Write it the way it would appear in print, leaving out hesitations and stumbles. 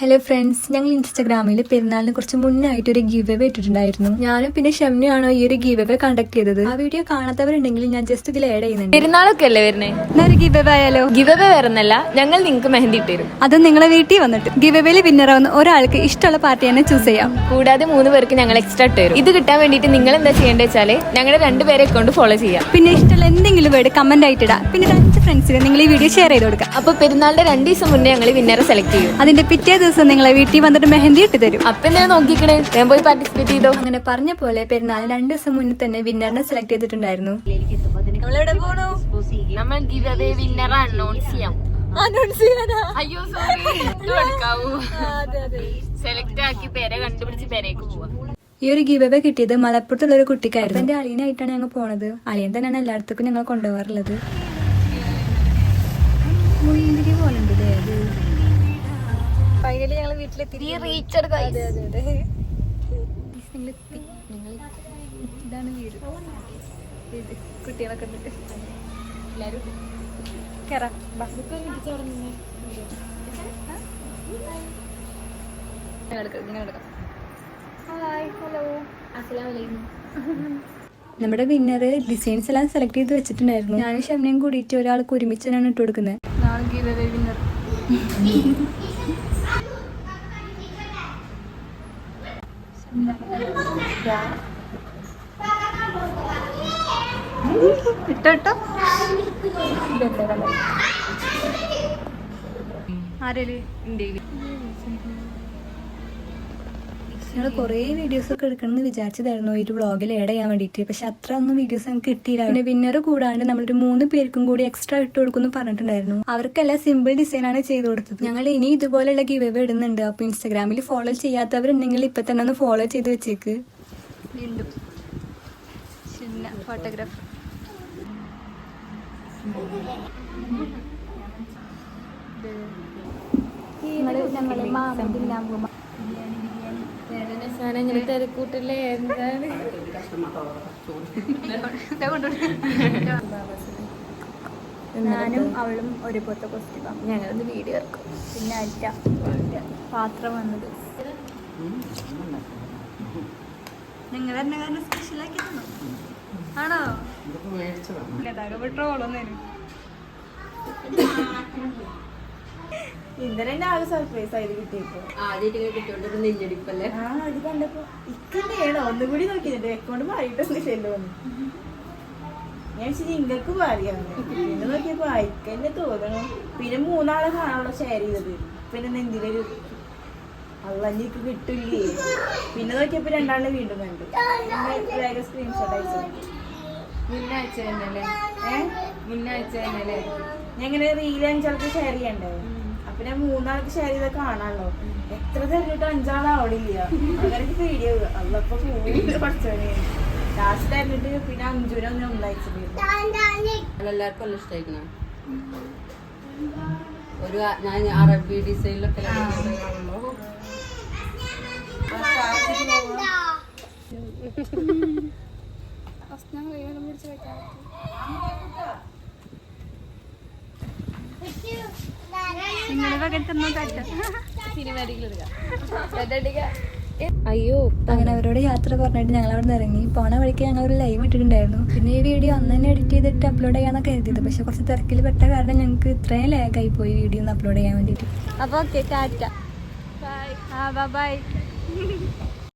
Hello friends, ഞങ്ങൾ ഇൻസ്റ്റാഗ്രാമിൽ പെരുന്നാളിനെ കുറച്ച് മുന്നായിട്ട് ഒരു ഗീവ് അവേ ഇട്ടിട്ടുണ്ടായിരുന്നു. ഞാനും പിന്നെ ഷംനിയാണോ ഈ ഒരു ഗീവ് അവേ കണ്ടക്ട് ചെയ്തത്. ആ വീഡിയോ കാണാത്തവരുണ്ടെങ്കിൽ ഞാൻ ജസ്റ്റ് ഇതിൽ ആഡ് ചെയ്യുന്നുണ്ട്. പെരുന്നാളൊക്കെ അല്ലേ വരുന്നേ, ഒരു ഗീവ് അവേ ആയാലോ? ഗീവ് അവേ വരുന്നല്ല, ഞങ്ങൾ നിങ്ങൾക്ക് മെഹന്തി ഇട്ടുതരും. അത് നിങ്ങളെ വീട്ടിൽ വന്നിട്ട് ഗീവ് അവേയിൽ വിന്നർ ആവുന്ന ഒരാൾക്ക് ഇഷ്ടമുള്ള പാർട്ടി തന്നെ ചൂസ് ചെയ്യാം. കൂടാതെ 3 പേർക്ക് ഞങ്ങൾ എക്സ്ട്രാ ഇട്ടുതരും. ഇത് കിട്ടാൻ വേണ്ടിയിട്ട് നിങ്ങൾ എന്താ ചെയ്യേണ്ടത് വെച്ചാല് ഞങ്ങളുടെ 2 പേരെ അക്കൗണ്ട് ഫോളോ ചെയ്യാം. പിന്നെ ഇഷ്ടമുള്ള എന്തെങ്കിലും വേർഡ് കമന്റ് ആയിട്ട് ഇടാം. പിന്നെ 5 ഫ്രണ്ട്സിന് നിങ്ങൾ ഈ വീഡിയോ ഷെയർ ചെയ്ത് കൊടുക്കാം. അപ്പൊ പെരുന്നാളിന്റെ 2 ദിവസം മുന്നേ ഞങ്ങൾ വിന്നറെ സെലക്ട് ചെയ്യും. അതിന്റെ പിറ്റേ ദിവസം നിങ്ങളെ വീട്ടിൽ വന്നിട്ട് മെഹന്തി ഇട്ട് തരും. അപ്പൊ എന്തിനാ നോക്കിക്കണേ, ഞാൻ പോയി പാർട്ടിസിപ്പേറ്റ് ചെയ്തോ. അങ്ങനെ പറഞ്ഞ പോലെ പെരുന്നാളിന് 2 ദിവസം മുന്നേ തന്നെ വിന്നറിനെ സെലക്ട് ചെയ്തിട്ടുണ്ടായിരുന്നു. നമ്മൾ ഗീവ് അവേ വിന്നറെ അനൗൺസ് ചെയ്യാം. അയ്യോ സോറി, സെലക്ട് ആക്കി പേരെ കണ്ടുപിടിച്ച് പേരേക്ക് പോവാ. ഈ ഒരു ഗീവ് അവേ കിട്ടിയത് മലപ്പുറത്തുള്ള ഒരു കുട്ടിക്കായിരുന്നു. എന്റെ അളിയനായിട്ടാണ് ഞങ്ങൾ പോണത്. അളിയൻ തന്നെയാണ് എല്ലായിടത്തേക്കും ഞങ്ങൾ കൊണ്ടുപോകാറുള്ളത്. ഫൈനലി ഞങ്ങൾ വീട്ടിലെത്തി. ഇതാണ് വീട്. കുട്ടികളൊക്കെ ഉണ്ട്. എല്ലാരും കേറാം. നമ്മുടെ വിന്നർ ഡിസൈൻസ് എല്ലാം സെലക്ട് ചെയ്ത് വെച്ചിട്ടുണ്ടായിരുന്നു. ഞാനും ഷംനയും കൂടിയിട്ട് ഒരാൾക്ക് ഒരുമിച്ച് തന്നെയാണ് ഇട്ട് കൊടുക്കുന്നത്. വിന്നർ ഇട്ടോ ആരേല് ഞങ്ങൾ കുറേ വീഡിയോസ് ഒക്കെ എടുക്കണമെന്ന് വിചാരിച്ചതായിരുന്നു ഈ ഒരു വ്ളോഗിൽ ആഡ് ചെയ്യാൻ വേണ്ടിയിട്ട്. പക്ഷെ അത്ര ഒന്നും വീഡിയോസ് നമുക്ക് കിട്ടിയില്ല. പിന്നെ വിന്നർ കൂടാണ്ട് നമ്മളൊരു 3 പേർക്കും കൂടി എക്സ്ട്രാ ഇട്ട് കൊടുക്കുന്നു പറഞ്ഞിട്ടുണ്ടായിരുന്നു. അവർക്കെല്ലാം സിമ്പിൾ ഡിസൈനാണ് ചെയ്ത് കൊടുത്തത്. ഞങ്ങൾ ഇനി ഇതുപോലെയുള്ള ഗിവ് അവേ ഇടുന്നുണ്ട്. അപ്പോൾ ഇൻസ്റ്റാഗ്രാമിൽ ഫോളോ ചെയ്യാത്തവരുണ്ടെങ്കിൽ ഇപ്പൊ തന്നെ ഒന്ന് ഫോളോ ചെയ്ത് വെച്ചേക്ക്. വീണ്ടും ഫോട്ടോഗ്രാഫർ തിരക്കൂട്ടല്ലേ, എന്താണ് ഞാനും അവളും ഒരുപോലത്തെ കോസ്റ്റ്യൂം. ഞങ്ങളൊന്ന് വീഡിയോ ഇറക്കും. പിന്നെ അറ്റ പാത്രം വന്നത് നിങ്ങൾ തന്നെ കാരണം സ്പെഷ്യലാക്കി തന്നോ? ആണോ? ട്രോളൊന്നും ഇന്നലെ ആകെ സർപ്രൈസ് ആയത് കിട്ടിയപ്പോ നെഞ്ഞടിപ്പല്ലേ. അത് കണ്ടപ്പോ ഇക്കന്നെയാണോ ഒന്നും കൂടി നോക്കിയിട്ട് അക്കൗണ്ട് മാറിയിട്ടൊന്നും ചെല്ലുമെന്ന് ഞാൻ നിങ്ങൾക്ക് മാറിയാണ്. പിന്നെ നോക്കിയപ്പോ അയക്കന്നെ തോന്നണം. പിന്നെ 3 ആളെ കാണാനുള്ള ഷെയർ ചെയ്തത്. പിന്നെ എന്തിനൊരു അള്ളഞ്ഞിക്ക് കിട്ടില്ലേ. പിന്നെ നോക്കിയപ്പോ 2 ആളെ വീണ്ടും കണ്ടു. വേഗം സ്ക്രീൻഷോട്ട് അയച്ചത് മുന്നാഴ്ച തന്നെയല്ലേ. മുന്നാഴ്ച തന്നെയല്ലേ. ഞാൻ ഇങ്ങനെ റീല് 5 ആൾക്ക് ഷെയർ ചെയ്യണ്ടേ. അപ്പൊ ഞാൻ 3 ആൾക്ക് ഷെയർ ചെയ്ത കാണാണല്ലോ. എത്ര തെരഞ്ഞിട്ട് 5 ആളാവണില്ല. അങ്ങനെ പേടിയ അള്ളപ്പോ പഠിച്ചവനെ ലാസ്റ്റ് തെരഞ്ഞിട്ട് പിന്നെ 5 ഒന്നയച്ചത്. എല്ലാവർക്കും നല്ല ഇഷ്ടമായിരിക്കണ ഒരു ഞാൻ അറബി ഡിസൈനിലൊക്കെ അയ്യോ. അങ്ങനെ അവരോട് യാത്ര പറഞ്ഞിട്ട് ഞങ്ങൾ അവിടെ നിന്ന് ഇറങ്ങി. പോണ വഴിക്ക് ഞങ്ങൾ ഒരു ലൈവ് ഇട്ടിട്ടുണ്ടായിരുന്നു. പിന്നെ ഈ വീഡിയോ അന്ന് തന്നെ എഡിറ്റ് ചെയ്തിട്ട് അപ്ലോഡ് ചെയ്യാന്നൊക്കെ കരുതിയത്. പക്ഷെ കുറച്ച് തിരക്കിൽ പെട്ട കാരണം ഞങ്ങൾക്ക് ഇത്രയും ലാഗായി പോയി വീഡിയോ ഒന്ന് അപ്ലോഡ് ചെയ്യാൻ വേണ്ടിയിട്ട്. അപ്പോൾ ഓക്കെ, ടാറ്റ, ബൈ.